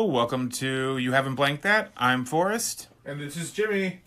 Hello, welcome to You Haven't Blanked That. I'm Forrest. And this is Jimmy.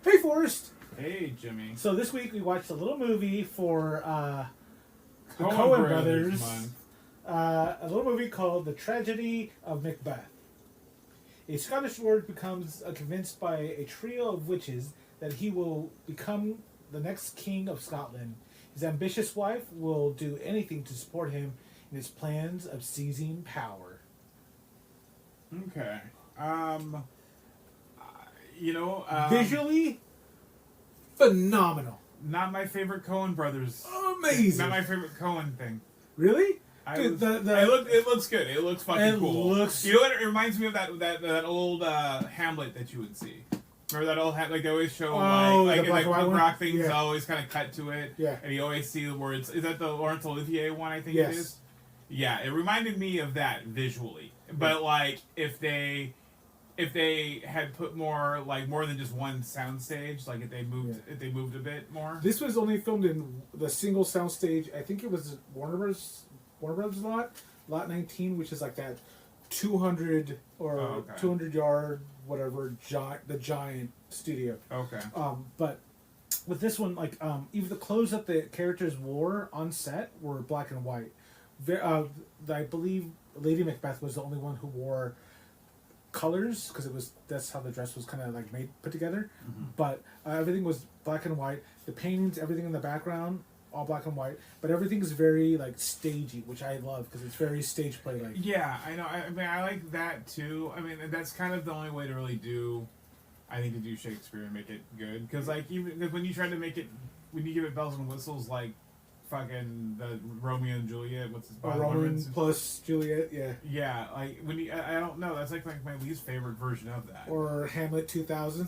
Hey, Forrest. Hey, Jimmy. So this week we watched a little movie for the Coen Coen Brothers brothers. A little movie called The Tragedy of Macbeth. A Scottish lord becomes convinced by a trio of witches that he will become the next king of Scotland. His ambitious wife will do anything to support him in his plans of seizing power. Okay. Visually, phenomenal. Not my favorite Coen Brothers. Amazing. Not my favorite Coen thing. Really? Dude, It looks good. It looks fucking cool. Looks... You know what? It reminds me of that old Hamlet that you would see. Remember that old like they always show like the black punk one? rock things. Yeah. Always kind of cut to it. Yeah. And you always see the words. Is that the Laurence Olivier one? I think Yes. it is. Yeah, it reminded me of that visually. But like if they had put more than just one soundstage, like if they moved a bit more. This was only filmed in the single soundstage. I think it was Warner Brothers lot 19, which is like that 200 or 200 yard whatever the giant studio. Okay. But with this one, like even the clothes that the characters wore on set were black and white. I believe Lady Macbeth was the only one who wore colors because that's how the dress was kind of like put together. Mm-hmm. But everything was black and white. The paintings, everything in the background, all black and white. But everything's very like stagey, which I love because it's very stage play like. Yeah, I know. I mean, I like that too. I mean, that's kind of the only way to really do. I think to do Shakespeare and make it good because like even when you try to make it, when you give it bells and whistles like. Fucking the Romeo and Juliet. What's his Romeo plus Juliet, yeah. Yeah, like when you, I don't know. That's like my least favorite version of that. Or Hamlet 2000.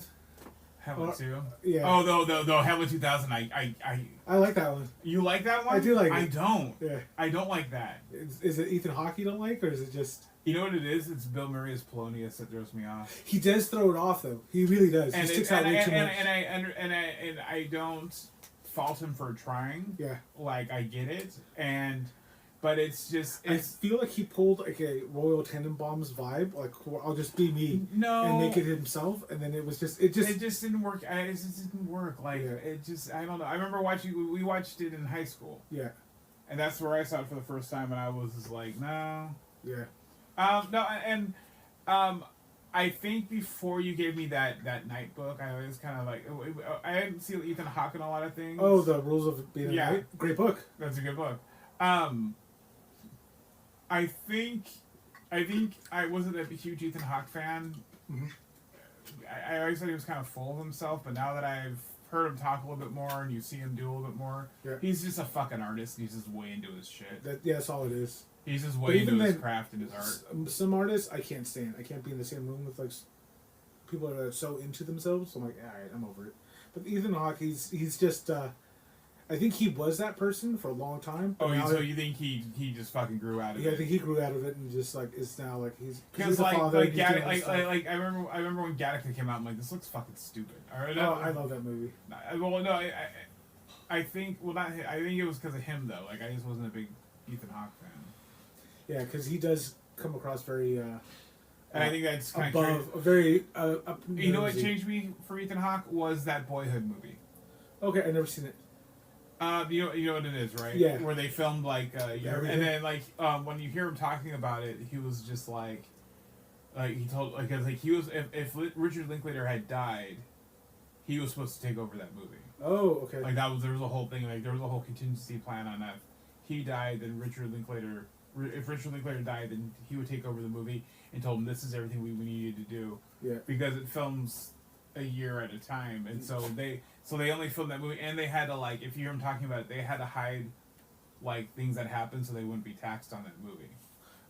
Hamlet 2. Yeah. Oh, the Hamlet 2000. I like that one. You like that one? I do like it. I don't. Yeah. I don't like that. Is it Ethan Hawke you don't like, or is it just? You know what it is? It's Bill Murray as Polonius that throws me off. He does throw it off though. He really does. And he sticks out way too much. And I don't fault him for trying. Yeah. Like I get it, but it's just. I feel like he pulled like a Royal Tenenbaums vibe. Like I'll just be me. No. And make it himself, and then it just didn't work. It just didn't work. Like it just. I don't know. I remember we watched it in high school. Yeah. And that's where I saw it for the first time, and I was just like, no. Yeah. No, and I think before you gave me that night book, I was kind of like, I hadn't seen Ethan Hawke in a lot of things. Oh, the Rules of Being a Knight? Great book. That's a good book. I think I wasn't a huge Ethan Hawke fan. Mm-hmm. I always thought he was kind of full of himself, but now that I've heard him talk a little bit more and you see him do a little bit more, he's just a fucking artist. And he's just way into his shit. That's all it is. He's just way into his craft and his art. Some artists I can't stand. I can't be in the same room with like people that are so into themselves. I'm like, all right, I'm over it. But Ethan Hawke, he's just. I think he was that person for a long time. Oh, so you think he just fucking grew out of it? Yeah, I think he grew out of it and just like is now like he's because a father. I remember when Gattaca came out. I'm like, this looks fucking stupid. I love that movie. Well, no, I think not. I think it was because of him though. Like I just wasn't a big Ethan Hawke fan. Yeah, because he does come across very. And I think that's kind of very. You know what changed me for Ethan Hawke was that Boyhood movie. Okay, I've never seen it. You know what it is, right? Yeah. Where they filmed like and then like when you hear him talking about it, he was just like he told like he was if Richard Linklater had died, he was supposed to take over that movie. Oh, okay. Like there was a whole thing, like there was a whole contingency plan on that. he died, then if Richard Linklater died, then he would take over the movie and told him this is everything we needed to do. Yeah. Because it films a year at a time, and so they only filmed that movie, and they had to, like, if you hear them talking about it, they had to hide like things that happened so they wouldn't be taxed on that movie.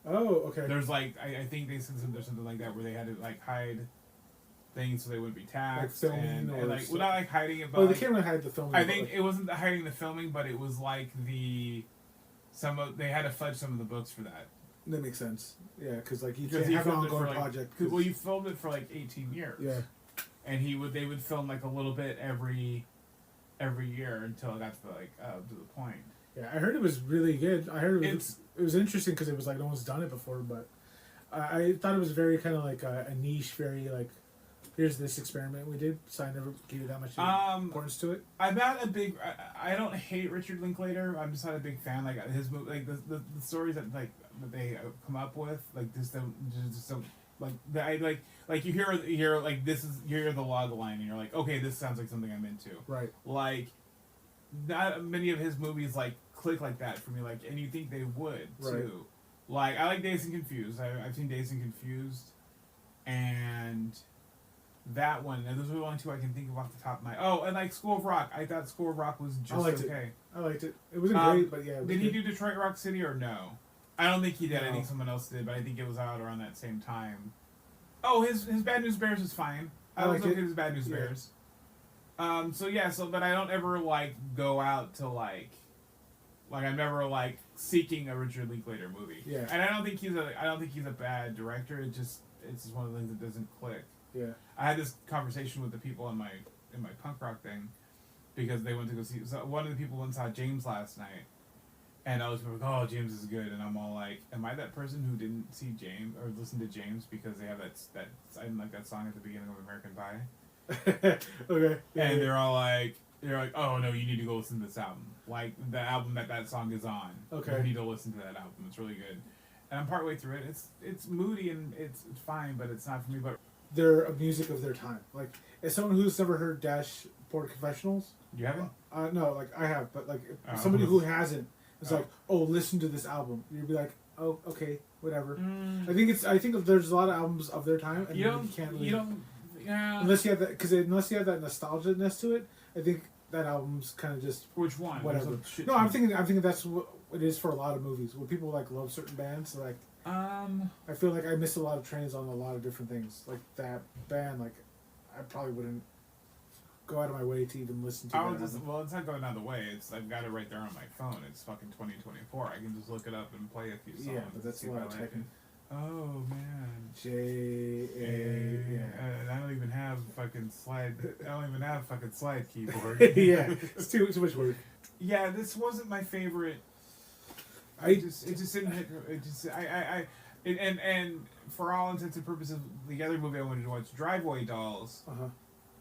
Oh, okay. There's like I think they said there's something like that where they had to like hide things so they wouldn't be taxed, like filming and like well, not like hiding it, but they like, can't really hide the filming. I think it wasn't hiding the filming, but it was like they had to fudge some of the books for that. That makes sense. Yeah, because like you can't have an ongoing project. Well, you filmed it for like 18 years. Yeah. And they would film like a little bit every year until it got to the point. Yeah, I heard it was really good. I heard it was interesting because it was like no one's done it before, but I thought it was very kind of like a niche, very like here's this experiment we did, so I never gave it that much importance to it. I'm not a big. I don't hate Richard Linklater. I'm just not a big fan. Like his movie, like the stories that they come up with, like just don't like you hear like you hear the log line and you're like, okay, this sounds like something I'm into. Right. Like not many of his movies like click like that for me. Like, and you think they would too. Right. Like I like Dazed and Confused. I've seen Dazed and Confused, and that one. And those are the only two I can think of off the top of my. Oh, and like School of Rock. I thought School of Rock was just okay. I liked it. It wasn't great, but yeah. Did he do Detroit Rock City or no? I don't think he did. No. I think someone else did, but I think it was out around that same time. Oh, his Bad News Bears is fine. I was okay with his Bad News Bears. But I don't ever like go out to like I'm never like seeking a Richard Linklater movie. Yeah. And I don't think he's a bad director. It's just one of the things that doesn't click. Yeah. I had this conversation with the people in my punk rock thing because they went to go see. So one of the people went and saw James last night. And I was like, oh, James is good. And I'm all like, am I that person who didn't see James or listen to James because they have that I didn't like that song at the beginning of American Pie? Okay. Yeah, and they're like, oh, no, you need to go listen to this album. Like, the album that song is on. Okay. You need to listen to that album. It's really good. And I'm partway through it. It's moody and it's fine, but it's not for me. But they're a music of their time. Like, as someone who's never heard Dashboard Confessionals. You haven't? No, like, I have. But, like, somebody who hasn't. It's like, oh, listen to this album. You'd be like, oh, okay, whatever. I think there's a lot of albums of their time, and you can't really, unless you have that nostalgia-ness to it. I think that album's kind of just which one? Whatever. No, I'm thinking that's what it is for a lot of movies. When people like love certain bands, like I feel like I missed a lot of trains on a lot of different things. Like that band, like I probably wouldn't go out of my way to even listen to that. Well, it's not going out of the way. I've got it right there on my phone. It's fucking 2024. I can just look it up and play a few songs. Yeah, but that's a lot of typing. Oh man. J-A. Yeah. I don't even have fucking slide. I don't even have fucking slide keyboard. Yeah, it's too much work. Yeah, this wasn't my favorite. It just didn't hit. It just and for all intents and purposes, the other movie I wanted to watch, Driveway Dolls.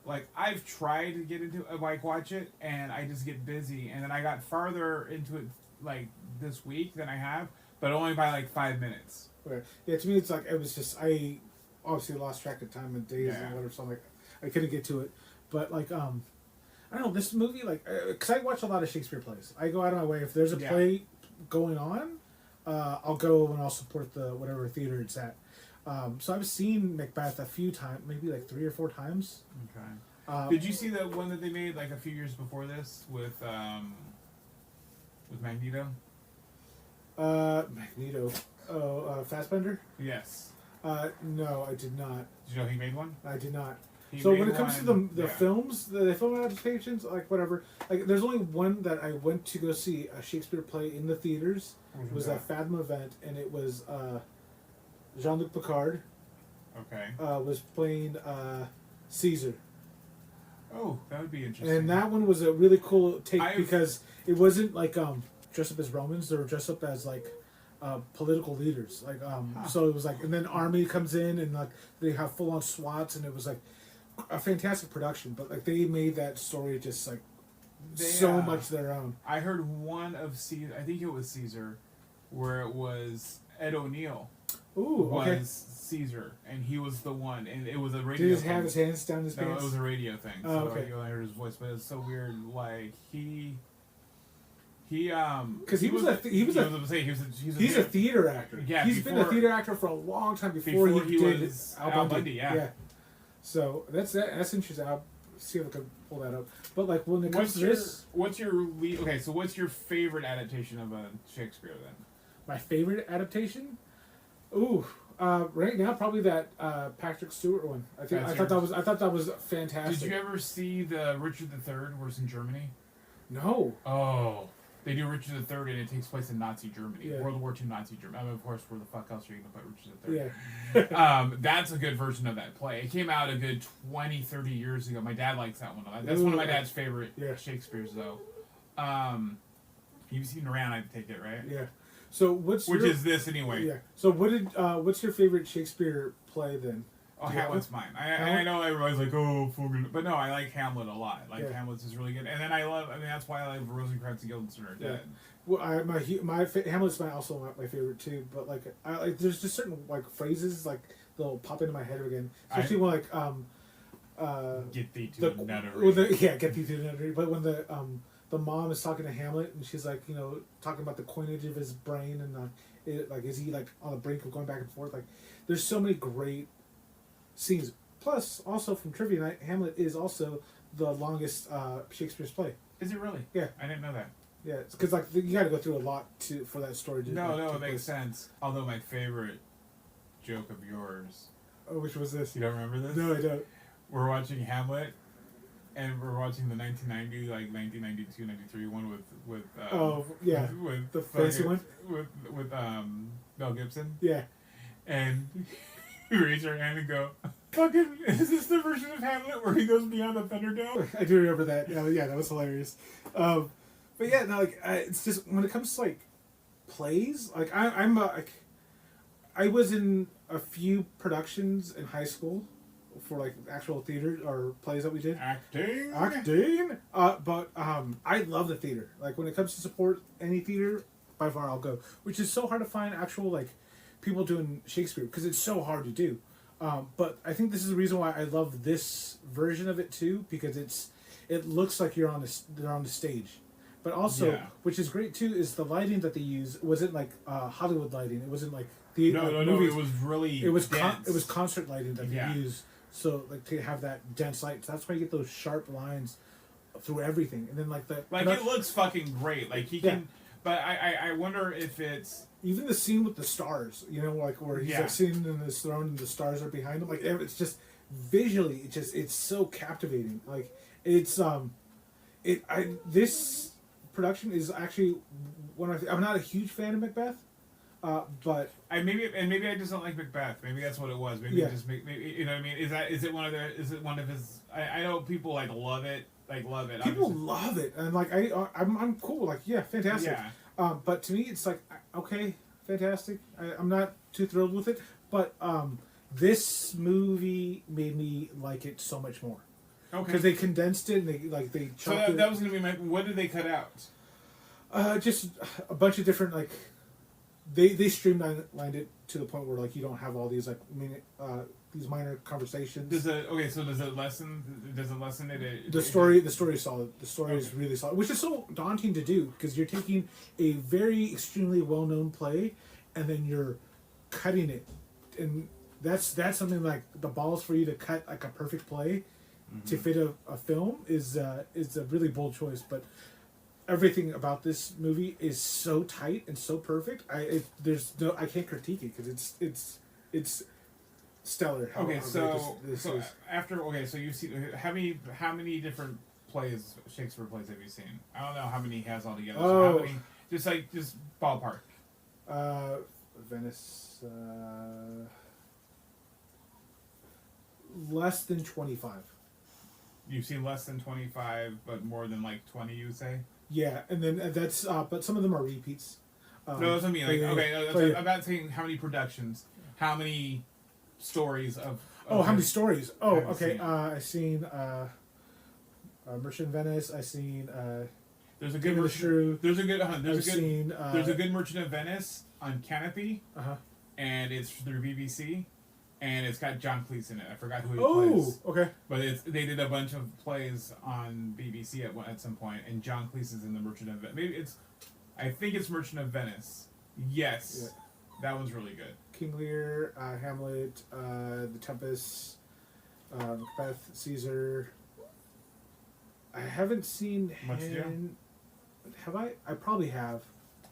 Like, I've tried to get into it, like, watch it, and I just get busy. And then I got farther into it, like, this week than I have, but only by, like, 5 minutes. Okay. Yeah, to me, it's like, it was just, I obviously lost track of time and days and whatever, so I'm like, I couldn't get to it. But, like, I don't know, this movie, like, because I watch a lot of Shakespeare plays. I go out of my way. If there's a play going on, I'll go and I'll support the whatever theater it's at. So I've seen Macbeth a few times, maybe like 3 or 4 times. Okay. Did you see the one that they made like a few years before this with Magneto? Magneto. Oh, Fassbender? Yes. No, I did not. Did you know he made one? I did not. So when it comes to the films, the film adaptations, like whatever, like there's only one that I went to go see a Shakespeare play in the theaters. It was that Fathom event, and it was Jean-Luc Picard. Okay. Was playing Caesar. Oh, that would be interesting. And that one was a really cool take because it wasn't like dressed up as Romans; they were dressed up as like political leaders. Like so it was like, and then army comes in and like they have full on SWATs, and it was like a fantastic production. But like they made that story just like so much their own. I heard one of Caesar. I think it was Caesar, where it was Ed O'Neill. Ooh, okay. Was Caesar, and he was the one, and it was a radio. Did he have his hands down his pants? No, it was a radio thing. So okay. you only heard his voice, but it's so weird. Like he because he's a theater actor. Yeah, he's been a theater actor for a long time before he did Al Bundy. Yeah. So that's interesting. I'll see if I can pull that up. But like when it comes to this, what's your favorite adaptation of a Shakespeare then? My favorite adaptation? Ooh. Right now, probably that Patrick Stewart one. I thought that was fantastic. Did you ever see the Richard III where's in Germany? No. Oh, they do Richard III and it takes place in Nazi Germany, Yeah. World War II Nazi Germany. I mean, of course, where the fuck else are you gonna put Richard III? Yeah. That's a good version of that play. It came out a good 20, 30 years ago. My dad likes that one. That's one of my dad's favorite Shakespeare's, though. You've seen around, I take it, right? Yeah. So which is this anyway? Yeah. So what's your favorite Shakespeare play then? Oh, Hamlet's mine. I know everybody's like, oh, but no, I like Hamlet a lot. Hamlet's is really good, and then that's why I love Rosencrantz and Guildenstern are Dead. Well, Hamlet's also my favorite too. But there's just certain like phrases like they'll pop into my head again, especially when get thee to the nunnery. Get thee to the nunnery. But when the mom is talking to Hamlet and she's like, talking about the coinage of his brain and is he like on the brink of going back and forth? Like, there's so many great scenes. Plus, also from trivia night, Hamlet is also the longest Shakespeare's play. Is it really? Yeah, I didn't know that. Yeah, because you got to go through a lot for that story. It makes sense. Although my favorite joke of yours. Oh, which was this? You don't remember this? No, I don't. We're watching Hamlet. And we're watching the 1990, 1992, 93 one with with the fancy one with Mel Gibson. Yeah, and we raise our hand and go, "Fucking, is this the version of Hamlet where he goes beyond the Thunderdome?" I do remember that. Yeah, that was hilarious. But yeah, no, it's just when it comes to like plays, like I was in a few productions in high school. For like actual theater or plays that we did. Acting. But I love the theater. Like when it comes to support any theater, by far I'll go. Which is so hard to find actual like people doing Shakespeare because it's so hard to do. But I think this is the reason why I love this version of it too because it looks like they're on the stage. But also, which is great too, is the lighting that they use wasn't like Hollywood lighting. It wasn't like movies. It was really it was dense. It was concert lighting that they used. So like to have that dense light, so that's why you get those sharp lines through everything, and then it looks fucking great. Like he can, but I wonder if it's even the scene with the stars. Like where he's like sitting in his throne and the stars are behind him. Like it's just visually, it's so captivating. Like it's this production is actually I'm not a huge fan of Macbeth. But maybe I just don't like Macbeth. Maybe that's what it was. Maybe it just maybe you know what I mean. Is it one of his? I know people love it. People love it, and I'm cool. Fantastic. Yeah. But to me, it's like okay, fantastic. I'm not too thrilled with it, but this movie made me like it so much more. Okay. Because they condensed it and they chopped so that was gonna be what did they cut out? Just a bunch of different They streamlined it to the point where you don't have all these these minor conversations. Does it lessen it? The story is solid. The story is really solid, which is so daunting to do because you're taking a very extremely well known play and then you're cutting it, and that's something like the balls for you to cut like a perfect play to fit a film is a really bold choice, but. Everything about this movie is so tight and so perfect. I can't critique it because it's stellar. So you've seen how many different Shakespeare plays have you seen? I don't know how many he has altogether. So how many, just ballpark. Venice. Less than 25. You've seen less than 25, but more than 20, you would say. Yeah, and then that's but some of them are repeats. No, that's what I mean. I'm not saying how many productions, how many stories of. How many stories? Oh, okay. I've seen Merchant of Venice. I've seen. There's a good Merchant. There's a good Merchant of Venice on Canopy. And it's through BBC. And it's got John Cleese in it. I forgot who he plays. Oh, okay. But they did a bunch of plays on BBC at some point, and John Cleese is in the Merchant of Venice. Maybe it's I think it's Merchant of Venice. Yes. Yeah. That one's really good. King Lear, Hamlet, The Tempest, Macbeth, Caesar. I haven't seen Have I? I probably have.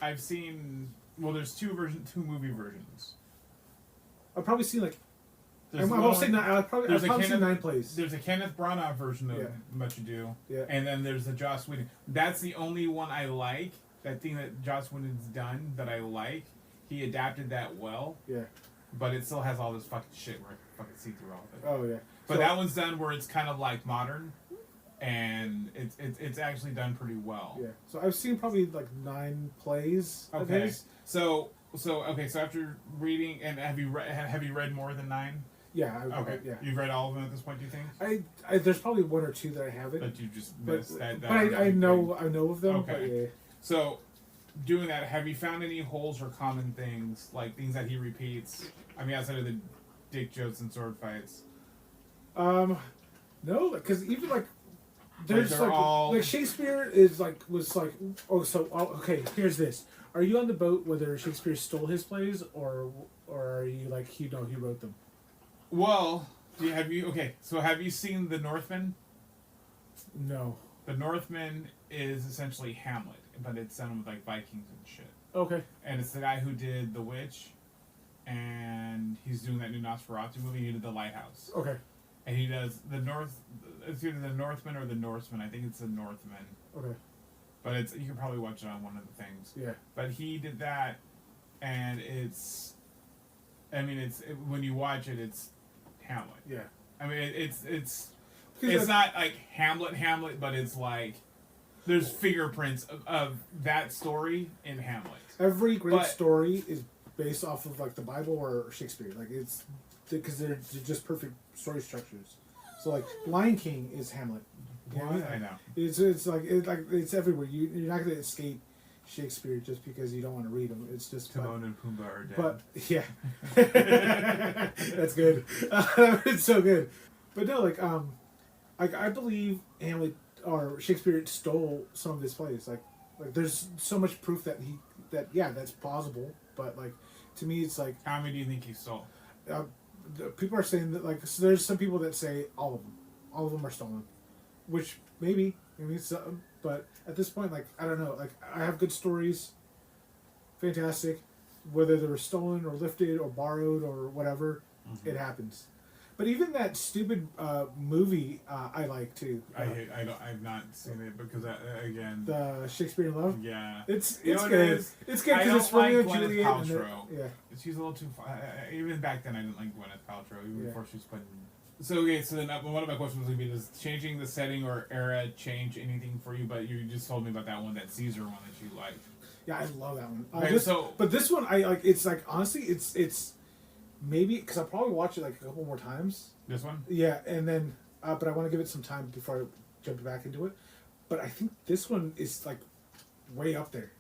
I've seen... Well, there's two movie versions. I've probably seen like... There's I've seen 9 plays. There's a Kenneth Branagh version of Much Ado. Yeah. And then there's the Joss Whedon. That's the only one I like. That thing that Joss Whedon's done that I like. He adapted that well. Yeah. But it still has all this fucking shit where I can fucking see through all of it. Oh, yeah. But that one's done where it's kind of like modern. And it's actually done pretty well. Yeah. So I've seen probably like 9 plays of Okay. his. So after reading, and have you read more than 9? Yeah. Yeah. You've read all of them at this point, do you think? I there's probably 1 or 2 that I haven't. But you just missed that. But I know of them. Okay. But yeah. So, doing that, have you found any holes or common things, like things that he repeats? I mean, outside of the dick jokes and sword fights. No, because even like there's all... like Shakespeare was like okay, here's this. Are you on the boat whether Shakespeare stole his plays or are you like he wrote them? Well, have you seen The Northman? No. The Northman is essentially Hamlet, but it's done with like Vikings and shit. Okay. And it's the guy who did The Witch, and he's doing that new Nosferatu movie. He did The Lighthouse. Okay. And he does it's either The Northman or The Norseman. I think it's The Northman. Okay. But you can probably watch it on one of the things. Yeah. But he did that, and when you watch it, it's Hamlet. Yeah. I mean, it's not like Hamlet, but it's like there's fingerprints of that story in Hamlet. Every great story is based off of like the Bible or Shakespeare. Like it's because they're just perfect story structures. So like Lion King is Hamlet. I know. It's everywhere. You're not going to escape Shakespeare just because you don't want to read them. It's just Timon and Pumbaa are dead. But yeah, that's good. It's so good. But no, I believe Hamlet or Shakespeare stole some of his plays. Like there's so much proof that that's plausible. But like to me, it's like how many do you think he stole? People are saying that so there's some people that say all of them are stolen, which maybe so, but at this point, like I don't know, like I have good stories, fantastic, whether they were stolen or lifted or borrowed or whatever, it happens. But even that stupid movie, I like too. I've not seen it because again, the Shakespeare in Love. Yeah, it's good. It's good because it's Romeo and Juliet. Paltrow. She's a little too. Even back then, I didn't like Gwyneth Paltrow. Even before she was putting. So then one of my questions was going to be: does changing the setting or era change anything for you? But you just told me about that one, that Caesar one that you liked. Yeah, I love that one. Okay, but this one, I like. It's like honestly, it's. Maybe because I'll probably watch it like a couple more times. This one? Yeah, and then but I want to give it some time before I jump back into it. But I think this one is like way up there.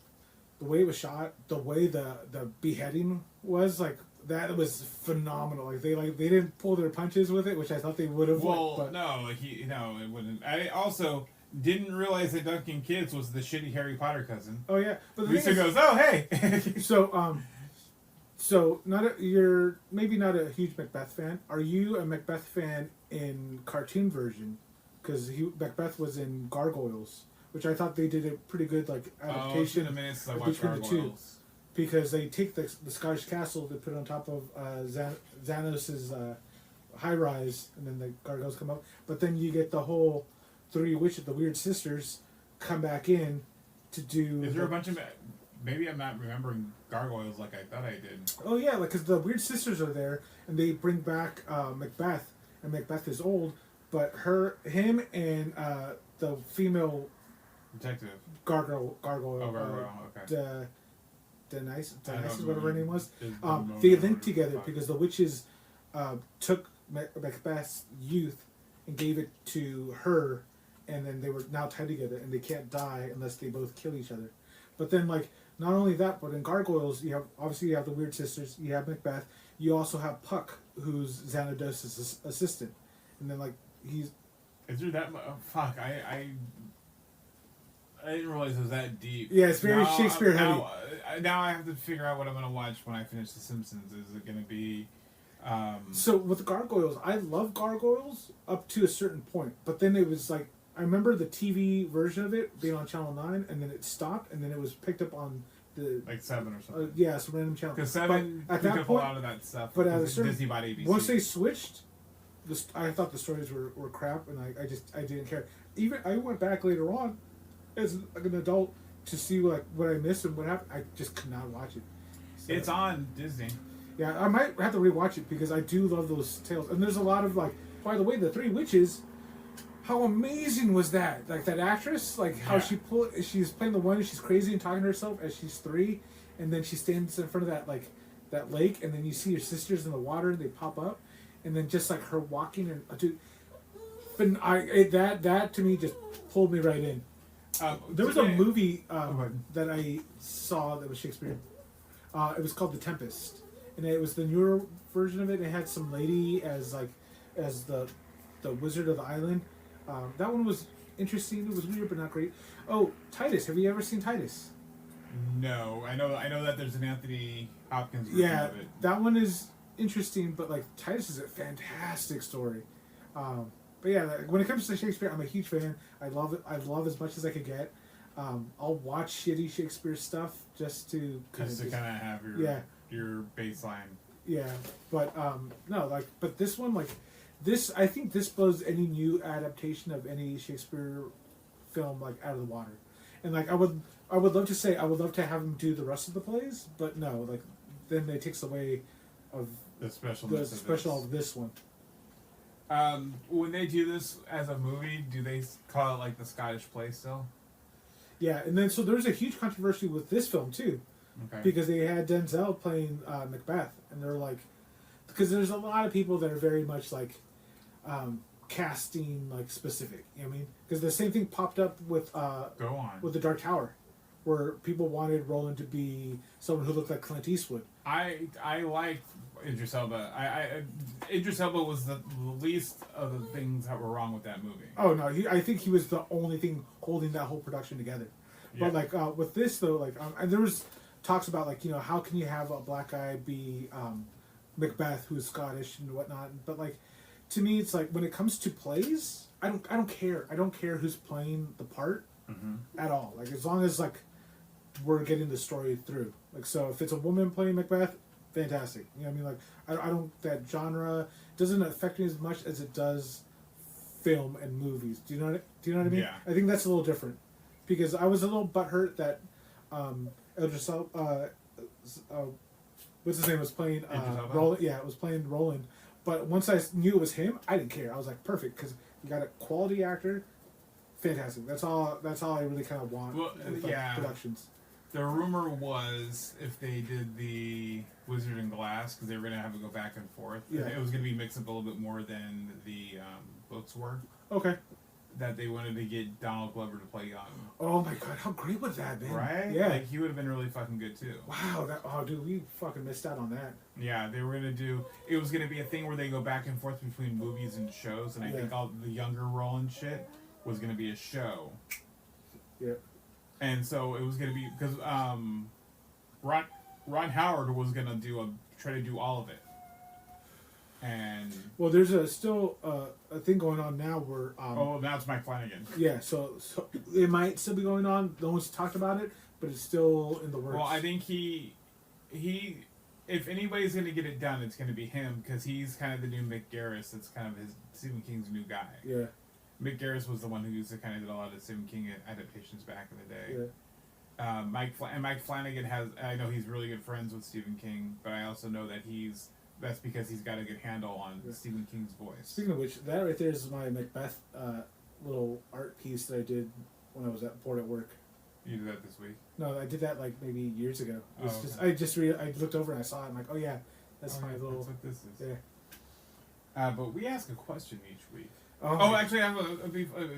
The way it was shot, the way the beheading was, like that was phenomenal. Like they didn't pull their punches with it, which I thought they would have. Well, no, it wouldn't. I also didn't realize that Duncan Kids was the shitty Harry Potter cousin. Oh yeah, but Lisa goes, "Oh hey." So you're maybe not a huge Macbeth fan. Are you a Macbeth fan in cartoon version? Because Macbeth was in Gargoyles, which I thought they did a pretty good adaptation. Oh, in a minute since I watched Gargoyles. Because they take the Scottish castle, they put it on top of Xanos's high rise, and then the gargoyles come up. But then you get the whole 3 witches, the weird sisters, come back in to do. Is there a bunch of? Maybe I'm not remembering Gargoyles like I thought I did. Oh yeah, because the weird sisters are there, and they bring back Macbeth, and Macbeth is old, but him, and the female detective gargoyle. Oh, gargoyle. Okay. Denise, whatever her name was. They linked together because the witches took Macbeth's youth and gave it to her, and then they were now tied together, and they can't die unless they both kill each other. But then, not only that, but in Gargoyles, you have the weird sisters, you have Macbeth, you also have Puck, who's Xanados's assistant, and then he's. Is there that? Fuck! I didn't realize it was that deep. Yeah, it's very Shakespeare heavy. Now I have to figure out what I'm gonna watch when I finish The Simpsons. Is it gonna be? So with Gargoyles, I love Gargoyles up to a certain point, but then it was like I remember the TV version of it being on Channel 9, and then it stopped, and then it was picked up on the like 7 or something. Yeah, some random channel. Because 7 at picked that up point, a lot of that stuff. But at a certain, Disney bought ABC. Once they switched, I thought the stories were crap, and I didn't care. Even I went back later on as like an adult to see what I missed and what happened. I just could not watch it. So, it's on Disney. Yeah, I might have to rewatch it because I do love those tales. And there's a lot of like, by the way, the Three Witches. How amazing was that? Like that actress, like how she's playing the one and she's crazy and talking to herself as she's 3, and then she stands in front of that lake, and then you see her sisters in the water and they pop up, and then just like her walking and dude, but that to me just pulled me right in. There was a movie that I saw that was Shakespeare. It was called The Tempest, and it was the newer version of it. It had some lady as the wizard of the island. That one was interesting. It was weird, but not great. Oh, Titus. Have you ever seen Titus? No, I know that there's an Anthony Hopkins version of it. That one is interesting, but like Titus is a fantastic story. But yeah, when it comes to Shakespeare, I'm a huge fan. I love it. I love as much as I could get. I'll watch shitty Shakespeare stuff just to kind of have your baseline. Yeah, but but this one I think this blows any new adaptation of any Shakespeare film like out of the water. And like I would love to say I would love to have him do the rest of the plays, but no, like then it takes away of the special of this one. When they do this as a movie, do they call it like the Scottish play still? Yeah, and then so there's a huge controversy with this film too, because they had Denzel playing Macbeth, and they're like, because there's a lot of people that are very much like casting like specific. You know what I mean? Because the same thing popped up with with the Dark Tower, where people wanted Roland to be someone who looked like Clint Eastwood. I like Idris Elba. Idris Elba was the least of the things that were wrong with that movie. Oh no, I think he was the only thing holding that whole production together. Yeah. But like with this though, like and there was talks about like how can you have a black guy be Macbeth who's Scottish and whatnot. But like to me, it's like when it comes to plays, I don't care. I don't care who's playing the part at all. Like as long as like we're getting the story through. Like so, if it's a woman playing Macbeth, fantastic. You know what I mean? Like I don't that genre doesn't affect me as much as it does film and movies. Do you know what I mean? Yeah. I think that's a little different because I was a little butthurt that Idris what's his name was playing Roland. Yeah, it was playing Roland. But once I knew it was him, I didn't care. I was like, perfect because you got a quality actor. Fantastic. That's all I really kind of want. Well, with, productions. The rumor was if they did the Wizard and Glass, because they were going to have it go back and forth, it was going to be mixed up a little bit more than the books were. Okay. That they wanted to get Donald Glover to play young. Oh my god, how great would that have been? Right? Yeah. Like, he would have been really fucking good too. Wow, dude, we fucking missed out on that. Yeah, they were going to do... It was going to be a thing where they go back and forth between movies and shows, and I think all the younger Roland shit was going to be a show. Yep. And so it was going to be... Because Ron Howard was going to try to do all of it. And well, there's still a thing going on now where now it's Mike Flanagan. Yeah, so it might still be going on. No one's talked about it, but it's still in the works. Well, I think he if anybody's going to get it done, it's going to be him because he's kind of the new Mick Garris. That's kind of Stephen King's new guy. Yeah, Mick Garris was the one who used to kind of did a lot of Stephen King adaptations back in the day. Yeah. Mike Flanagan I know he's really good friends with Stephen King, but I also know that that's because he's got a good handle on Stephen King's voice. Speaking of which, that right there is my Macbeth little art piece that I did when I was bored at work. You did that this week? No, I did that like maybe years ago. Okay. I looked over and I saw it. I'm like, oh yeah, that's my little. That's what this is. Yeah. But we ask a question each week. Actually,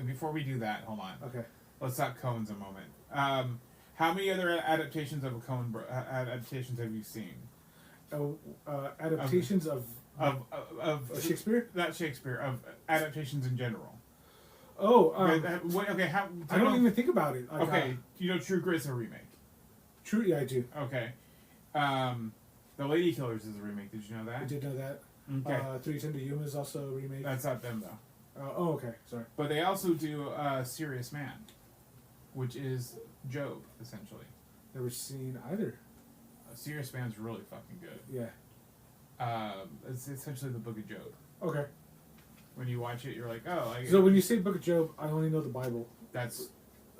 before we do that, hold on. Okay. Let's talk Coen's a moment. How many other adaptations of Coen adaptations have you seen? Adaptations of Shakespeare? Not Shakespeare, of adaptations in general. Oh, okay. I don't even think about it. Like, okay, you know True Grit's a remake. True, yeah, I do. Okay. The Lady Killers is a remake. Did you know that? I did know that. Okay. 310 to Yuma is also a remake. That's not them though. Oh, okay. Sorry. But they also do Serious Man, which is Job essentially. Never seen either. Serious Man's really fucking good. Yeah. It's essentially the Book of Job. Okay. When you watch it, you're like, oh. So when you say Book of Job, I only know the Bible. That's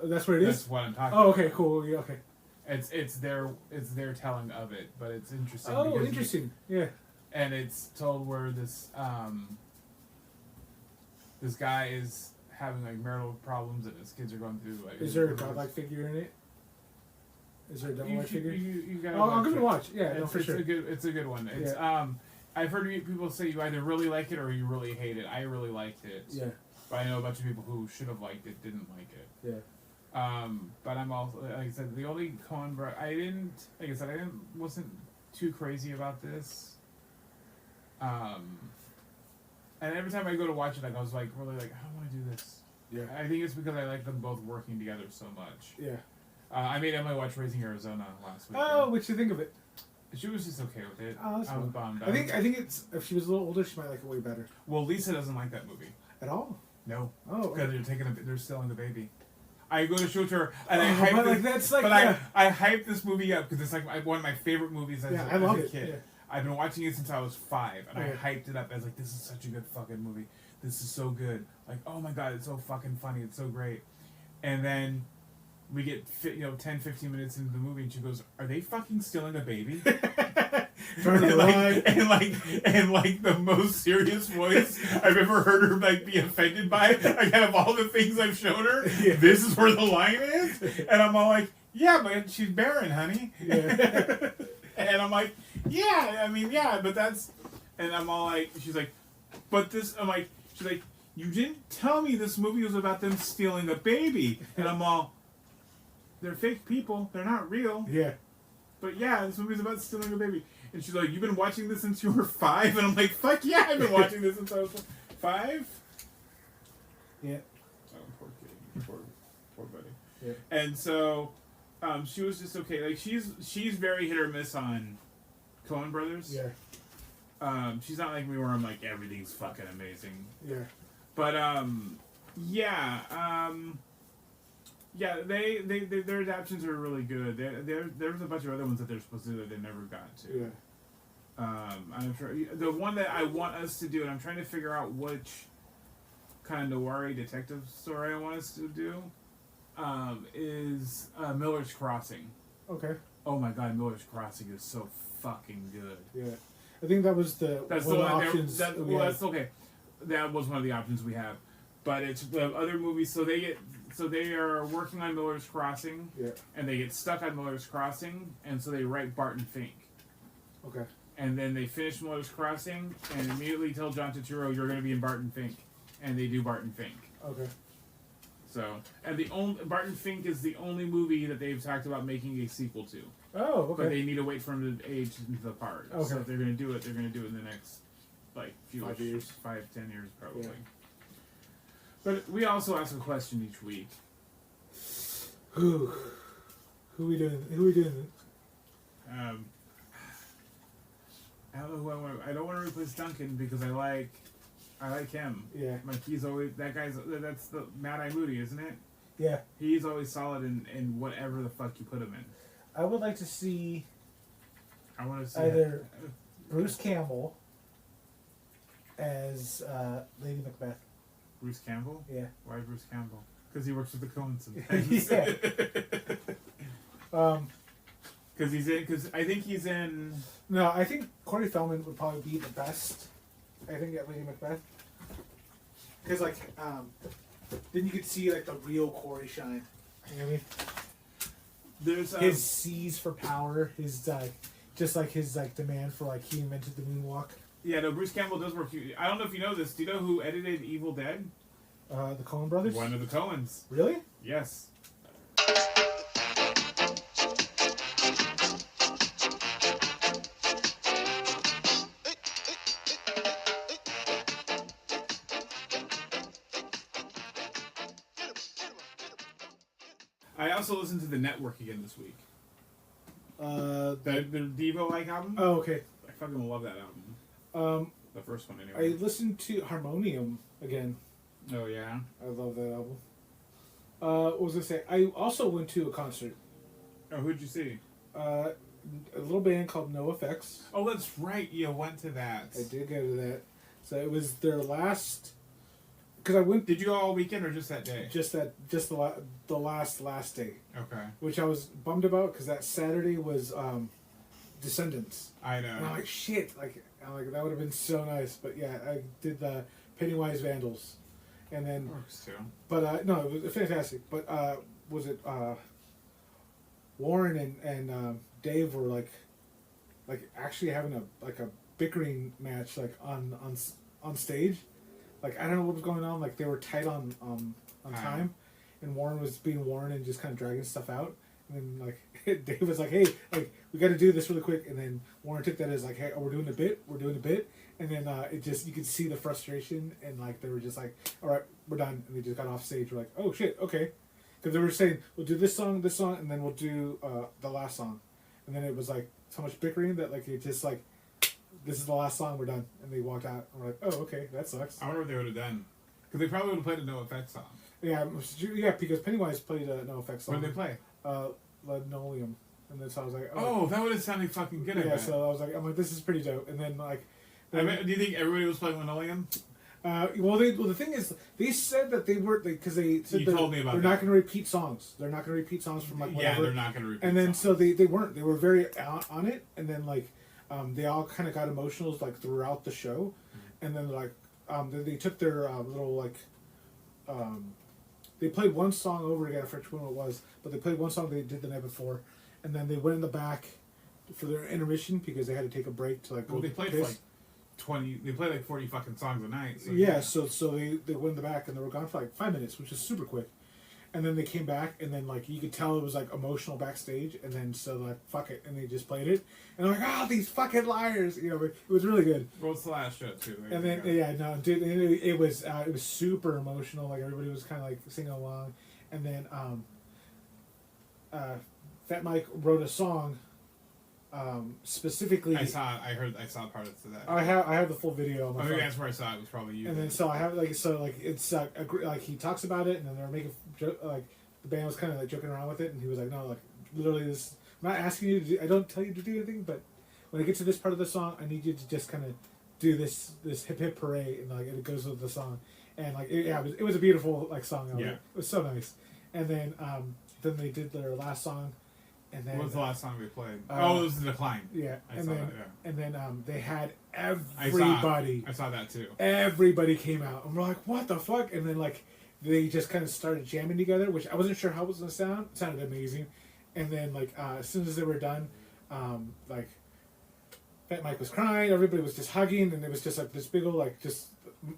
what it is. That's what I'm talking. Oh, okay, cool. Yeah, okay. It's their telling of it, but it's interesting. Oh, interesting. Yeah. And it's told where this guy is having like marital problems and his kids are going through like. Is there a godlike figure in it? Is there a devil-like figure? You gotta I'm gonna watch. Yeah, no, for sure. It's a good one. It's I've heard people say you either really like it or you really hate it. I really liked it. Yeah. But I know a bunch of people who should have liked it didn't like it. Yeah. But I'm also, like I said, the only Coen wasn't too crazy about this. And every time I go to watch it, like I was like really like I don't want to do this. Yeah. I think it's because I like them both working together so much. Yeah. I made Emily watch Raising Arizona last week. Oh, what'd you think of it? She was just okay with it. Oh, that's I was fun. bummed. I think it's if she was a little older, she might like it way better. Well, Lisa doesn't like that movie At all? No. Oh. Because they're stealing the baby. I go to show it to her, and I hype this movie up because it's like one of my favorite movies as a kid. Yeah. I've been watching it since I was 5, and I hyped it up as like, this is such a good fucking movie. This is so good. Like, oh my god, it's so fucking funny. It's so great. And then we get 10, 15 minutes into the movie, and she goes, "Are they fucking stealing a baby?" and like the most serious voice I've ever heard her like be offended by. Like out of all the things I've shown her, this is where the line is. And I'm all like, "Yeah, but she's barren, honey." Yeah. And I'm like, "Yeah, I mean, yeah, but that's." And I'm all like, she's like, "But this," I'm like, she's like, "You didn't tell me this movie was about them stealing a baby." And I'm all, "They're fake people. They're not real." Yeah. But yeah, this movie's about stealing a baby. And she's like, "You've been watching this since you were 5?" And I'm like, "Fuck yeah, I've been watching this since I was 5." Yeah. Oh, poor kid. Poor buddy. Yeah. And so, she was just okay. Like, she's very hit or miss on Coen Brothers. Yeah. She's not like me where I'm like, everything's fucking amazing. Yeah. But, yeah, their adaptations are really good. There's a bunch of other ones that they're supposed to do that they never got to. Yeah. I'm sure the one that I want us to do, and I'm trying to figure out which kind of noir detective story I want us to do, is Miller's Crossing. Okay. Oh my god, Miller's Crossing is so fucking good. Yeah. I think that was one of the options. That's okay. That was one of the options we have. But it's the other movies, so they are working on Miller's Crossing, and they get stuck on Miller's Crossing, and so they write Barton Fink. Okay. And then they finish Miller's Crossing, and immediately tell John Turturro, "You're going to be in Barton Fink," and they do Barton Fink. Okay. So, and Barton Fink is the only movie that they've talked about making a sequel to. Oh, okay. But they need to wait for him to age into the part. Okay. So if they're going to do it, they're going to do it in the next, like, 5 years. 5-10 years probably. Yeah. But we also ask a question each week. Who we doing? I don't know who I want. I don't want to replace Duncan because I like him. Yeah. Like he's always that's the Mad Eye Moody, isn't it? Yeah. He's always solid in whatever the fuck you put him in. I would like to see. I want to see either Bruce Campbell as Lady Macbeth. Bruce Campbell? Yeah. Why Bruce Campbell? Because he works with the Coens sometimes. Yeah. Because I think he's in. No, I think Corey Feldman would probably be the best. I think at Lady Macbeth. Because then you could see like the real Corey shine. You know what I mean? There's his C's for power. His just like his demand for he invented the moonwalk. Yeah, no, Bruce Campbell does work. I don't know if you know this. Do you know who edited Evil Dead? The Coen brothers? One of the Coens. Really? Yes. I also listened to The Network again this week. The Devo album. Oh, okay. I fucking love that album. The first one, anyway. I listened to Harmonium again. Oh yeah. I love that album. What was I say? I also went to a concert. Oh, who'd you see? A little band called NOFX. Oh, that's right. You went to that. I did go to that. So it was their last. Because I went. Did you go all weekend or just that day? Just the last day. Okay. Which I was bummed about because that Saturday was Descendants. I know. And I'm like, shit. I'm like, that would have been so nice. But yeah, I did the Pennywise Vandals. And then. Works too. But no, it was fantastic. But was it Warren and Dave were like actually having a bickering match on stage. Like, I don't know what was going on. Like, they were tight on time, and Warren was being Warren and just kind of dragging stuff out. And then like Dave was like, "Hey, like we got to do this really quick." And then Warren took that as like, "Hey, we're doing a bit. And then it just, you could see the frustration, and like they were just like, "All right, we're done." And they just got off stage. We're like, "Oh shit, okay," because they were saying, "We'll do this song, and then we'll do the last song." And then it was like so much bickering that like it just like, this is the last song, we're done. And they walked out, and we're like, oh, okay, that sucks. I wonder what they would have done. Because they probably would have played a NOFX song. Yeah, because Pennywise played a NOFX song. What did they play? Linoleum. And then so I was like, oh, that would have sounded fucking good. Yeah, so I was like, I'm like, this is pretty dope. And then like, do you think everybody was playing Linoleum? Well, the thing is, they said that they weren't, because they said told me about they're not going to repeat songs. They're not going to repeat songs from like whatever. Yeah, they're not going to repeat. And then songs. so they weren't. They were very on it. And then like, they all kind of got emotional like throughout the show, and then like, they took their little like, they played one song over again. I forget which one it was, but they played one song they did the night before, and then they went in the back for their intermission because they had to take a break to like. Well, they played like 20. They played like 40 fucking songs a night. So yeah, so they went in the back and they were gone for like 5 minutes, which is super quick. And then they came back, and then like you could tell it was like emotional backstage, and then so like fuck it, and they just played it, and I'm like, these fucking liars, you know. It was really good. Well, it's the last show too. And then dude, it was super emotional. Like everybody was kind of like singing along, and then Fat Mike wrote a song. Specifically, I saw part of that. I have the full video. On my phone. That's where I saw it. Was probably you. And then so I have it's like he talks about it, and then they're making like the band was kind of like joking around with it, and he was like, no, like literally this. I'm not asking you to do. I don't tell you to do anything, but when I get to this part of the song, I need you to just kind of do this hip hip parade, and like it goes with the song, and like it was a beautiful like song. Yeah, it was so nice. And then they did their last song. And then, what was the last song they played? It was The Decline. Yeah, and then they had I saw that too. Everybody came out, and we're like, "What the fuck?" And then like they just kind of started jamming together, which I wasn't sure how it was gonna sound. It sounded amazing. And then like as soon as they were done, like Fat Mike was crying, everybody was just hugging, and it was just like this big old like just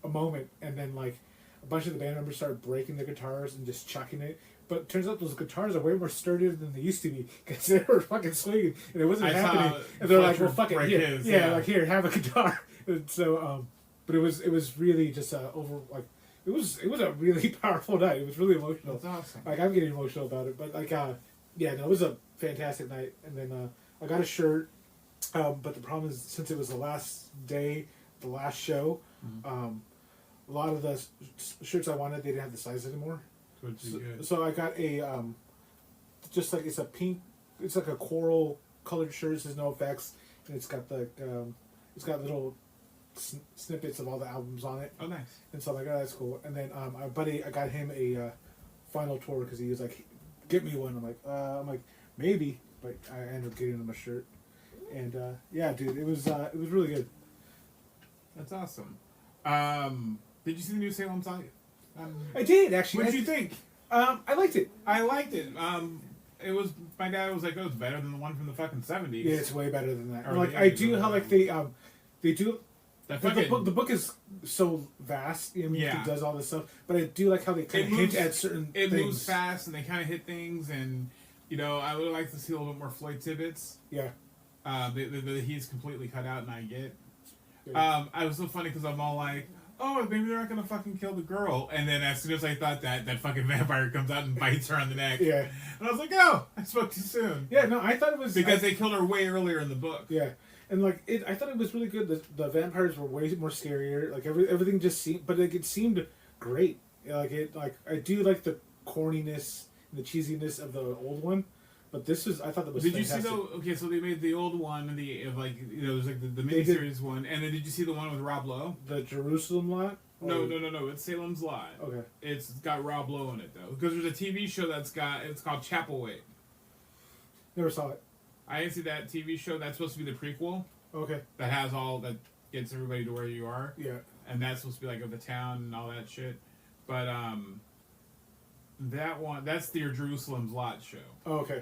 a moment. And then like a bunch of the band members started breaking the guitars and just chucking it. But it turns out those guitars are way more sturdier than they used to be because they were fucking swinging and it wasn't happening. And they're like, "Well, fuck it, here, like here, have a guitar." And so, but it was really just over like it was a really powerful night. It was really emotional. That's awesome. Like I'm getting emotional about it, but like it was a fantastic night. And then I got a shirt, but the problem is since it was the last day, the last show, a lot of the shirts I wanted they didn't have the size anymore. So I got a just like it's a pink, it's like a coral colored shirt. It says NOFX, and it's got little snippets of all the albums on it. Oh, nice. And so I'm like, oh, that's cool. And then my buddy, I got him a final tour because he was like, get me one. I'm like maybe, but I ended up getting him a shirt. And yeah, dude, it was really good. That's awesome. Did you see the new Salem song? I did actually. What did you think? I liked it. I liked it. It was my dad was like, "Oh, it's better than the one from the fucking '70s." Yeah, it's way better than that. Like I do how like they do. The book is so vast. I mean, it does all this stuff. But I do like how they kind of hint at certain things. It moves fast, and they kind of hit things, and I would like to see a little bit more Floyd Tibbetts. Yeah. He's completely cut out, and I get. I was so funny because I'm all like, oh, maybe they're not gonna fucking kill the girl. And then as soon as I thought that, that fucking vampire comes out and bites her on the neck. Yeah. And I was like, oh, I spoke too soon. Yeah, no, I thought it was... Because they killed her way earlier in the book. Yeah. And, like, I thought it was really good. The vampires were way more scarier. Like, everything just seemed... But, like, it seemed great. I do like the corniness and the cheesiness of the old one. But this was... I thought that was fantastic. You see, though... Okay, so they made the old one, there's, like, the miniseries one. And then did you see the one with Rob Lowe? The Jerusalem lot? No. It's Salem's Lot. Okay. It's got Rob Lowe in it, though. Because there's a TV show it's called Chapelwaite. Never saw it. I didn't see that TV show. That's supposed to be the prequel. Okay. That gets everybody to where you are. Yeah. And that's supposed to be like of the town and all that shit. But that one, that's the Jerusalem's Lot show. Oh, okay.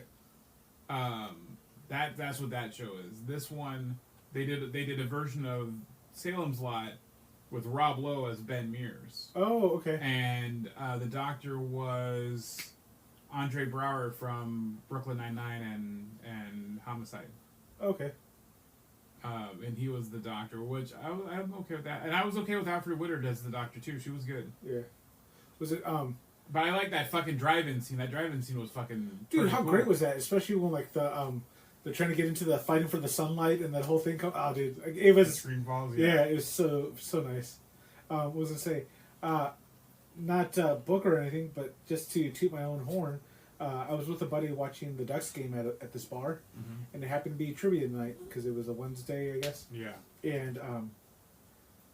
That's what that show is. This one, they did a version of Salem's Lot with Rob Lowe as Ben Mears. Oh, okay. And the doctor was Andre Braugher from Brooklyn Nine-Nine and Homicide. Okay. And he was the doctor, which I'm okay with that. And I was okay with Alfred Woodard as the doctor, too. She was good. Yeah. Was it, But I like that fucking drive-in scene. That drive-in scene was fucking... Dude, how cool. great was that? Especially when, like, they're trying to get into the fighting for the sunlight and that whole thing come... Oh, dude. It was... The screen falls, yeah. It was so nice. What was I say? Not book or anything, but just to toot my own horn, I was with a buddy watching the Ducks game at this bar, and it happened to be trivia night because it was a Wednesday, I guess. Yeah. And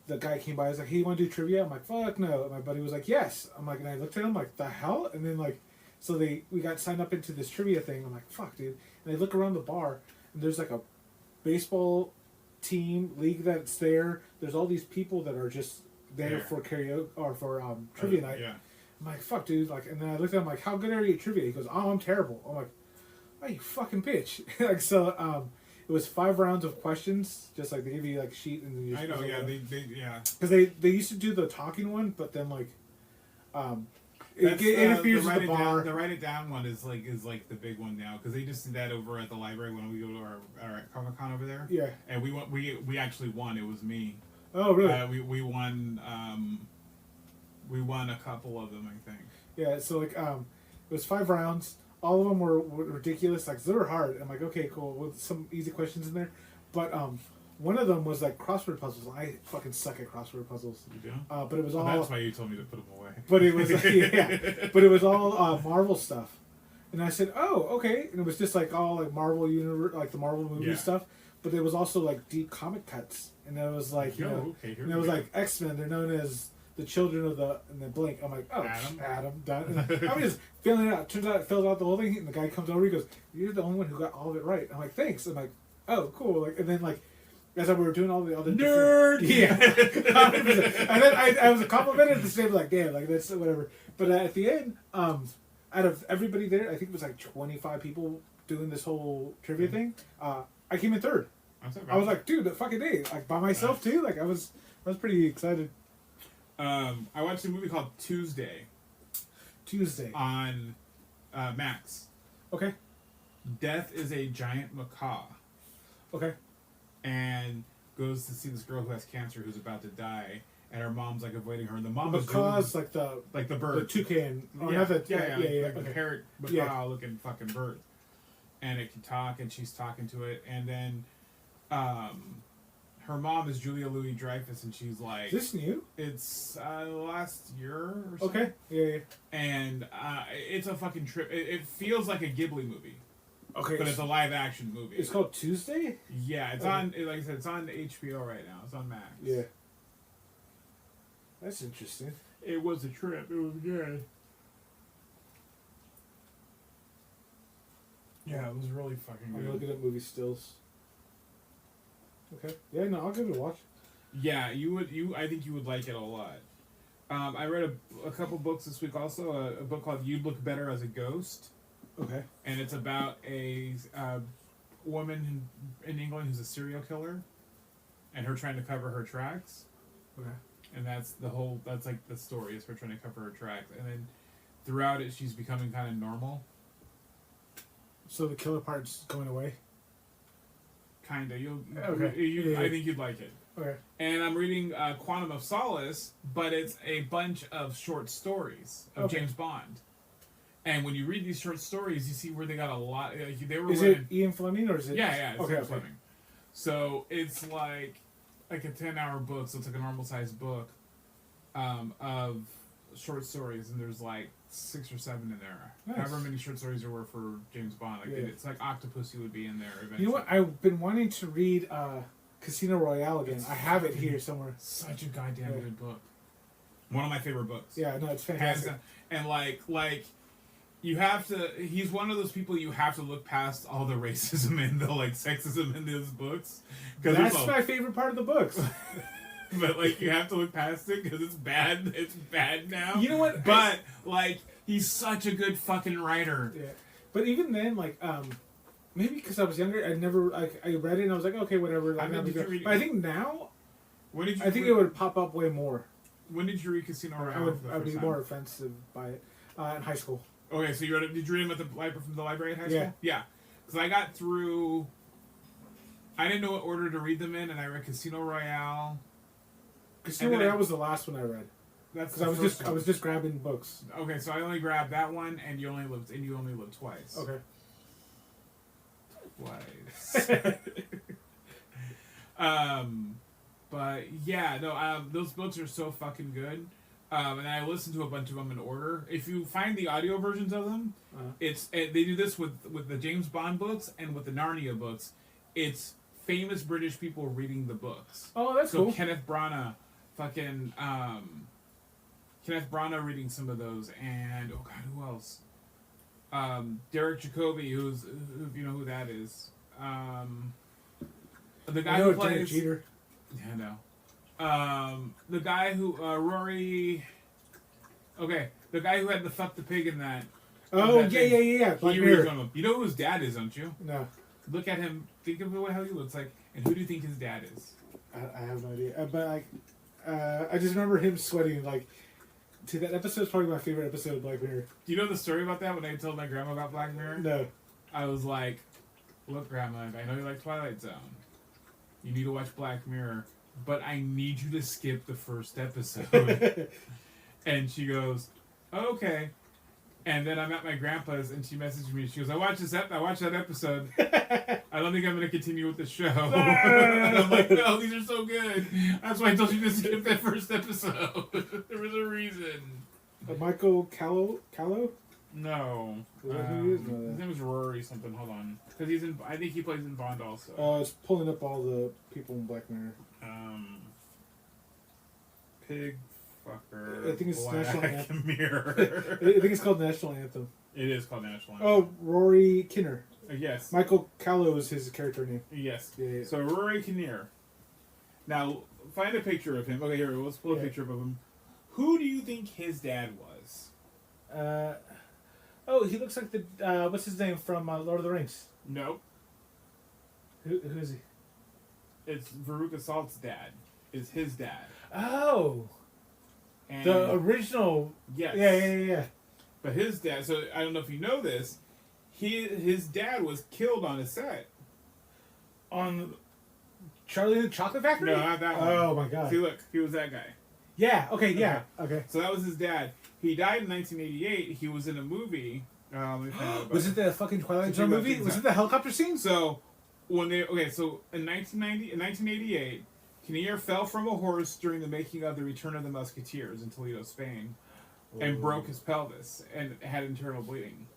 the guy came by. I was like, "Hey, you want to do trivia?" I'm like, "Fuck no!" And my buddy was like, "Yes." I'm like, and I looked at him like, "The hell?" And then like, so we got signed up into this trivia thing. I'm like, "Fuck, dude!" And I look around the bar, and there's like a baseball team league that's there. There's all these people that are just there for karaoke or for trivia night. Yeah. I'm like, fuck, dude. Like, and then I looked at him like, how good are you at trivia? He goes, oh, I'm terrible. I'm like, oh, you fucking bitch. Like, so, it was 5 rounds of questions. Just like they give you like a sheet and then you. I know, yeah, yeah. Because they used to do the talking one, but then like, it interferes with the bar. The write it down one is like the big one now because they just did that over at the library when we go to our Comic-Con over there. Yeah. And we actually won. It was me. Oh really? We won. We won a couple of them, I think. Yeah. So like, it was 5 rounds. All of them were ridiculous. Like, they were hard. I'm like, okay, cool. With some easy questions in there, but one of them was like crossword puzzles. I fucking suck at crossword puzzles. You do? But it was all. That's why you told me to put them away. But it was but it was all Marvel stuff, and I said, oh, okay. And it was just like all like Marvel universe, like the Marvel movie stuff. But there was also like deep comic cuts, and it was like and it was like X-Men. They're known as the children of the blank. I'm like, oh, Adam done. I'm just filling it out. Turns out it fills out the whole thing, and the guy comes over. He goes, "You're the only one who got all of it right." I'm like, thanks. I'm like, oh, cool. Like, and then like. As we were doing all the other nerd, yeah, 100%. And then I was complimented at the same, like, damn, like that's whatever. But at the end, out of everybody there, I think it was like 25 people doing this whole trivia thing. I came in third. I was like, dude, the fucking day, like by myself too. Like I was pretty excited. I watched a movie called Tuesday on Max. Okay. Death is a giant macaw. Okay. And goes to see this girl who has cancer who's about to die, and her mom's like avoiding her. And the mom is macaw's like the bird, the toucan, like the parrot macaw looking fucking bird, and it can talk, and she's talking to it, and then, her mom is Julia Louis-Dreyfus, and she's like, is this new? It's last year or something. Okay, yeah. And it's a fucking trip. It feels like a Ghibli movie. Okay, but it's a live action movie. It's called Tuesday? Yeah, it's on, like I said, it's on HBO right now. It's on Max. Yeah. That's interesting. It was a trip. It was good. Yeah, it was really fucking good. I'm looking at movie stills. Okay. Yeah, no, I'll give it a watch. Yeah, I think you would like it a lot. I read a couple books this week also. A book called You'd Look Better as a Ghost. Okay. And it's about a woman in England who's a serial killer, and her trying to cover her tracks. Okay. And that's like the story, is her trying to cover her tracks, and then throughout it she's becoming kind of normal. So the killer part's going away? kinda. Okay. You I think you'd like it. Okay. And I'm reading Quantum of Solace, but it's a bunch of short stories of James Bond. And when you read these short stories, you see where they got a lot. They were. Is it Ian Fleming or is it? Yeah, it's okay. Ian Fleming. So it's like a 10-hour book, so it's like a normal sized book of short stories, and there's like 6 or 7 in there. Nice. However many short stories there were for James Bond. Like it's like Octopussy would be in there eventually. You know what? I've been wanting to read Casino Royale again. I have it here somewhere. Such a goddamn good book. One of my favorite books. Yeah, no, it's fantastic. And like you have to. He's one of those people you have to look past all the racism and the like sexism in those books. That's my favorite part of the books. But like you have to look past it because it's bad. It's bad now. You know what? But like he's such a good fucking writer. Yeah. But even then, like maybe because I was younger, I never I read it and I was like, okay, whatever. Like, did you read it? But I think now, I think it would pop up way more. When did you read Casino Royale? I would be more offensive by it in high school. Okay, so did you read them at from the library at high school? Yeah. Yeah. Because I got through. I didn't know what order to read them in, and I read Casino Royale. Casino Royale was the last one I read. That's because I was just grabbing books. Okay, so I only grabbed that one, and you only lived twice. Okay. Twice. But yeah, no, those books are so fucking good. And I listened to a bunch of them in order. If you find the audio versions of them, they do this with the James Bond books and with the Narnia books. It's famous British people reading the books. Oh, that's cool. So Kenneth Branagh, Kenneth Branagh reading some of those, and oh god, who else? Derek Jacobi, who you know who that is. The guy who plays Jeter. Yeah, no. The guy who Rory. Okay, the guy who had the fuck the pig in that. Oh yeah. Black Mirror. You know who his dad is, don't you? No. Look at him. Think of how he looks like, and who do you think his dad is? I have no idea, but I just remember him sweating like. To that episode's probably my favorite episode of Black Mirror. Do you know the story about that when I told my grandma about Black Mirror? No. I was like, "Look, Grandma, I know you like Twilight Zone. You need to watch Black Mirror, but I need you to skip the first episode." And she goes, oh, "Okay." And then I'm at my grandpa's, and she messaged me. She goes, I watched that episode. I don't think I'm going to continue with the show." And I'm like, "No, these are so good. That's why I told you to skip that first episode." There was a reason. Michael Callow? No. Is that who he is? No, his name is Rory something. Hold on. Because I think he plays in Bond also. It's pulling up all the people in Black Mirror. Pig fucker. I think it's National Anthem. Mirror. I think it's called National Anthem. It is called National Anthem. Oh, Rory Kinnear. Yes. Michael Callow is his character name. Yes. Yeah. So Rory Kinnear. Now, find a picture of him. Okay, here, let's pull a picture of him. Who do you think his dad was? He looks like the, what's his name from Lord of the Rings? Nope. Who is he? It's Veruca Salt's dad. Is his dad. Oh. And The original. Yes. Yeah. But his dad, so I don't know if you know this, his dad was killed on a set. On Charlie and the Chocolate Factory? No, not that one. Oh my god. See, look, he was that guy. Yeah, okay. So that was his dad. He died in 1988. He was in a movie. Let me find out Was it the fucking Twilight Zone movie? Was it the helicopter scene? So, so in 1988, Kinnear fell from a horse during the making of The Return of the Musketeers in Toledo, Spain, and broke his pelvis and had internal bleeding.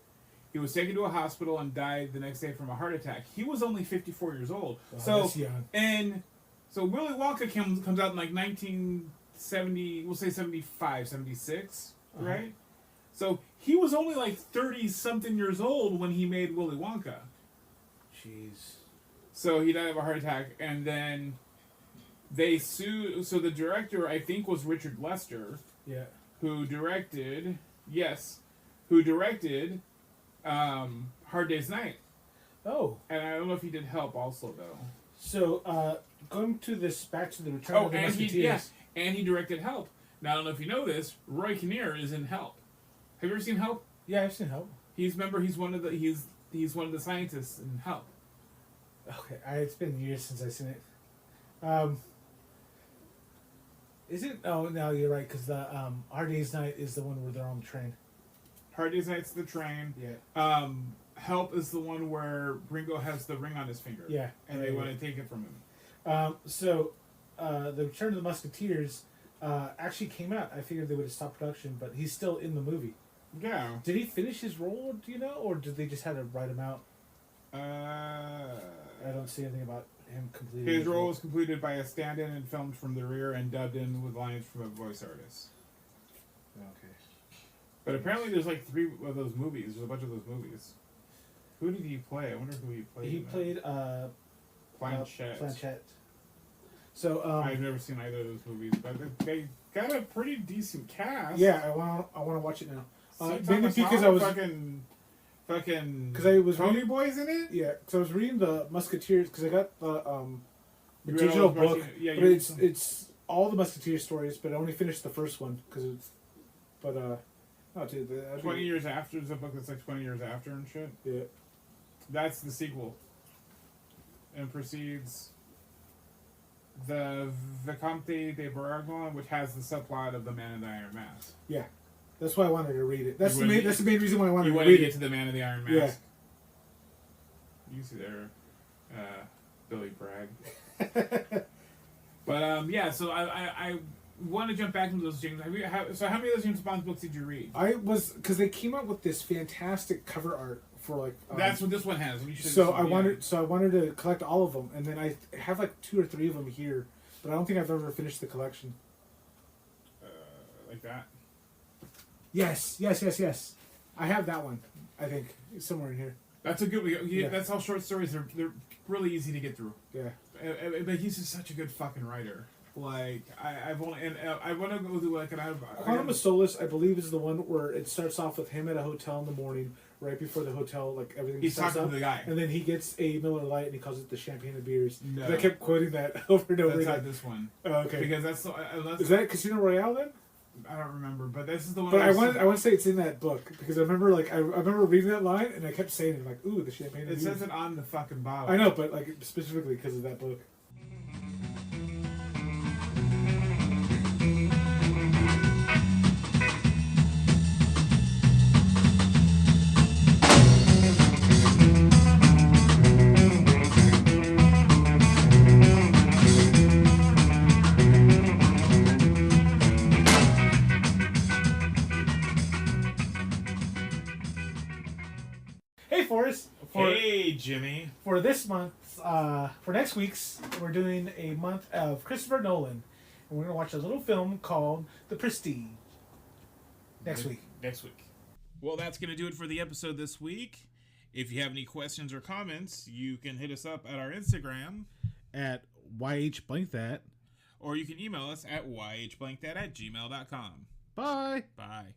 He was taken to a hospital and died the next day from a heart attack. He was only 54 years old. Wow, that's young. And so Willy Wonka comes out in like 1970, we'll say 75, 76, right? So he was only like 30-something years old when he made Willy Wonka. Jeez. So he died of a heart attack, and then they sued. So the director, I think, was Richard Lester. Yeah. Who directed Hard Day's Night. Oh. And I don't know if he did Help also, though. So, going to back to the Return of the Musketeers. And he directed Help. Now, I don't know if you know this, Roy Kinnear is in Help. Have you ever seen Help? Yeah, I've seen Help. He's one of the scientists in Help. Okay, it's been years since I've seen it. Is it? Oh, no, you're right. Because the Hard Day's Night is the one where they're on the train. Hard Day's Night's the train. Yeah. Help is the one where Ringo has the ring on his finger. Yeah. And they want to take it from him. So, the Return of the Musketeers actually came out. I figured they would have stopped production, but he's still in the movie. Yeah. Did he finish his role? Do you know, or did they just have to write him out? I don't see anything about him completing. His role was completed by a stand-in and filmed from the rear and dubbed in with lines from a voice artist. Okay. But apparently there's like 3 of those movies. There's a bunch of those movies. Who did he play? I wonder who he played. He played Planchette. Planchette. So I've never seen either of those movies, but they got a pretty decent cast. Yeah, I want to watch it now. Maybe because I was fucking because I was Tony Boy's in it. Yeah, because I was reading the Musketeers because I got the digital book. Yeah, but it's all the Musketeer stories, but I only finished the first one because it's. But oh, dude, 20 years after is a book that's like 20 years after and shit. Yeah, that's the sequel, and precedes the Vicomte de Bourgogne, which has the subplot of the Man in the Iron Mask. Yeah. That's why I wanted to read it. That's the main reason why I wanted to read it. You want to get to the Man in the Iron Mask. Yeah. You see there, Billy Bragg. But yeah, so I want to jump back into those James. So how many of those James Bond books did you read? Because they came out with this fantastic cover art for like. That's what this one has. I wanted to collect all of them, and then I have like 2 or 3 of them here, but I don't think I've ever finished the collection. Like that. Yes. I have that one. I think it's somewhere in here. That's a good one. Yeah. That's how short stories are. They're really easy to get through. Yeah. But he's just such a good fucking writer. Like I want to go through like Quantum of Solace, I believe, is the one where it starts off with him at a hotel in the morning, right before the hotel, like everything. He's talking to the guy, and then he gets a Miller Lite and he calls it the champagne and beers. No, I kept quoting that over and over again. That's not this one. Oh, okay. Because that's is that Casino Royale then? I don't remember, but this is the one. But I want to say it's in that book because I remember I remember reading that line and I kept saying it like, "Ooh, the champagne." It says it on the fucking bottle. I know, but like specifically because of that book. Hey, Jimmy. For this month, for next week's, we're doing a month of Christopher Nolan. And we're going to watch a little film called The Prestige. Next week. Well, that's going to do it for the episode this week. If you have any questions or comments, you can hit us up at our Instagram at YHBlankThat. Or you can email us at yhblankthat@gmail.com. Bye. Bye.